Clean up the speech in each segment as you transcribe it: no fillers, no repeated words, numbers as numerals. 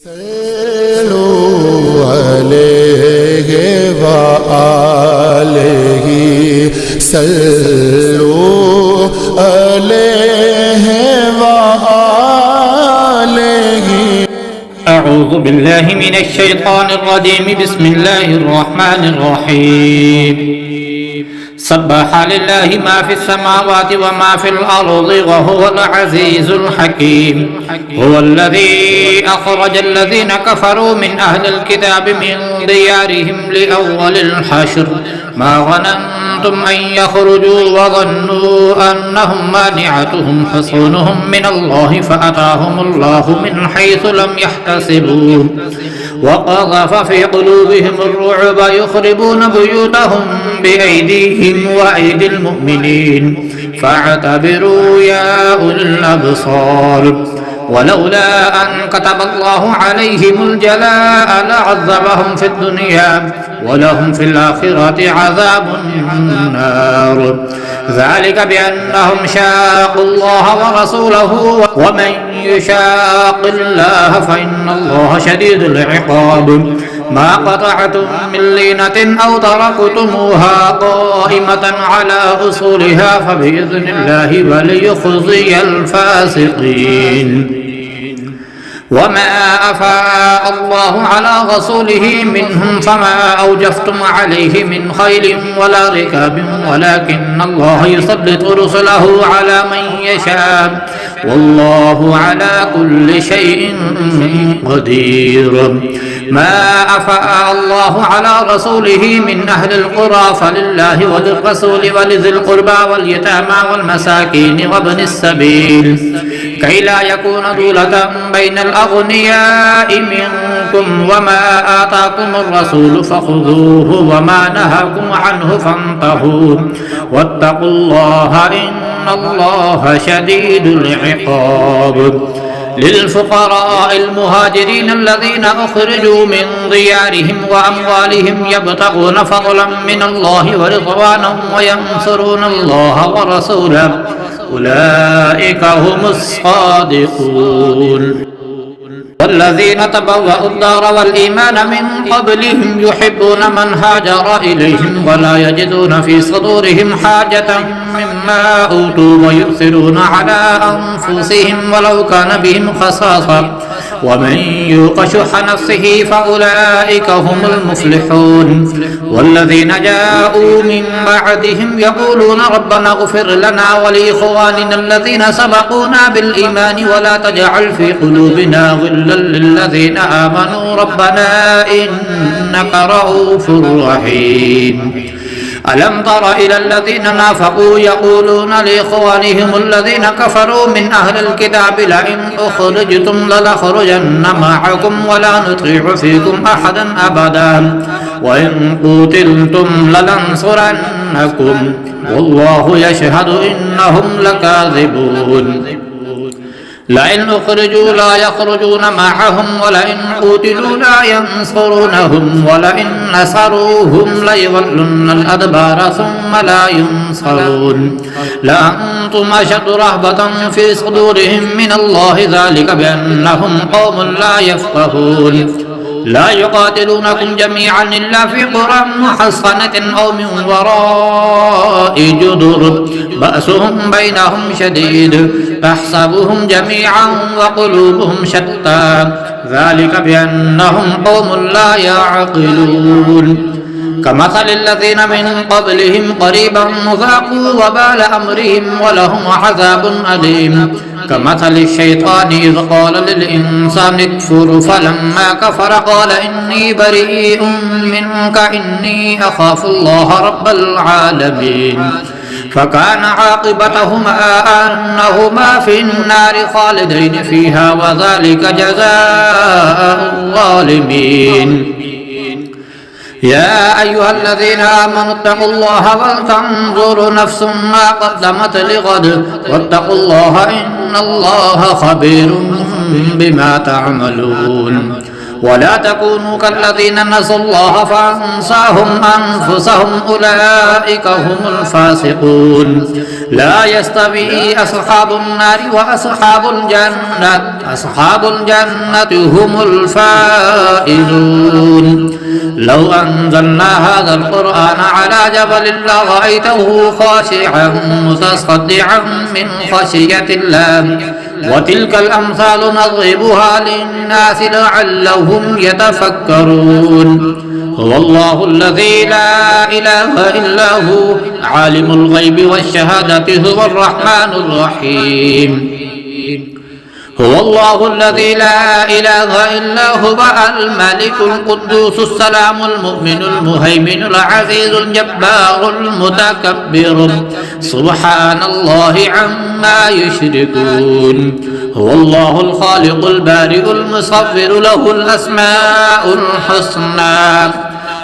صلوا عليه وآله صلوا عليه وآله أعوذ بالله من الشيطان الرجيم بسم الله الرحمن الرحيم سبح لله ما في السماوات وما في الأرض وهو العزيز الحكيم هو الذي أخرج الذين كفروا من أهل الكتاب من ديارهم لأول الحشر ما ظننتم أن يخرجوا وظنوا أنهم مانعتهم حصونهم من الله فأتاهم الله من حيث لم يحتسبوا وقذف في قلوبهم الرعب يخربون بيوتهم بأيديهم وأيدي المؤمنين فاعتبروا يا أولي الأبصار ولولا أن كتب الله عليهم الجلاء لعذبهم في الدنيا ولهم في الآخرة عذاب النار ذلك بأنهم شاقوا الله ورسوله ومن يشاق الله فإن الله شديد العقاب ما قطعتم من لينة أو تركتموها قائمة على أصولها فبإذن الله وليخزي الفاسقين وما أفاء الله على رسوله منهم فما أوجفتم عليه من خيل ولا ركاب ولكن الله يسلط رسله على من يشاء والله على كل شيء قدير ما أفاء الله على رسوله من أهل القرى فلله وللرسول ولذي القربى واليتامى والمساكين وابن السبيل كي لا يكون دولة بين الأغنياء منكم وما آتاكم الرسول فخذوه وما نهاكم عنه فانتهوا واتقوا الله إن الله شديد العقاب للفقراء المهاجرين الذين أخرجوا من ديارهم وأموالهم يبتغون فضلا من الله ورضوانا وينصرون الله ورسوله أولئك هم الصادقون والذين تبوأوا الدار والإيمان من قبلهم يحبون من هاجر إليهم ولا يجدون في صدورهم حاجة مما أوتوا ويؤثرون على أنفسهم ولو كان بهم خصاصة ومن يوق شح نفسه فأولئك هم المفلحون والذين جاءوا من بعدهم يقولون ربنا اغفر لنا ولإخواننا الذين سبقونا بالإيمان ولا تجعل في قلوبنا غلا للذين آمنوا ربنا إنك رؤوف رحيم ألم تر إلى الذين نافقوا يقولون لإخوانهم الذين كفروا من أهل الكتاب لئن أخرجتم لنخرجن معكم ولا نطيع فيكم أحدا أبدا وإن قتلتم لننصرنكم والله يشهد إنهم لكاذبون لئن أخرجوا لا يخرجون معهم ولئن قتلوا لا ينصرونهم ولئن نصروهم ليولن الأدبار ثم لا ينصرون لأنتم أشد رهبة في صدورهم من الله ذلك بأنهم قوم لا يفقهون لا يقاتلونكم جميعا إلا في قرى محصنة أو من وراء جدر بأسهم بينهم شديد تحسبهم جميعا وقلوبهم شتى ذلك بأنهم قوم لا يعقلون كمثل الذين من قبلهم قريبا ذاقوا وبال أمرهم ولهم عذاب أليم كمثل الشيطان إذ قال للإنسان اكفر فلما كفر قال إني بريء منك إني أخاف الله رب العالمين فكان عاقبتهما أنهما في النار خالدين فيها وذلك جزاء الظالمين يا أيها الذين آمنوا اتقوا الله ولتنظر نفس ما قدمت لغد واتقوا الله إن الله خبير بما تعملون ولا تكونوا كالذين نسوا الله فأنساهم أنفسهم أولئك هم الفاسقون لا يستوي أصحاب النار وأصحاب الجنة أصحاب الجنة هم الفائزون لو أنزلنا هذا القرآن على جبل لرأيته خاشعا متصدعا من خشية الله وتلك الأمثال نضربها للناس لعلهم يتفكرون هو الله الذي لا إله إلا هو عالم الغيب والشهادة هو الرحمن الرحيم هو الله الذي لا إله إلا هو الملك القدوس السلام المؤمن المهيمن العزيز الجبار المتكبر سبحان الله عما يشركون هو الله الخالق البارئ المصور له الأسماء الحسنى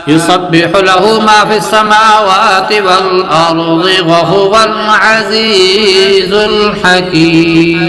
يسبح له ما في السماوات والأرض وهو العزيز الحكيم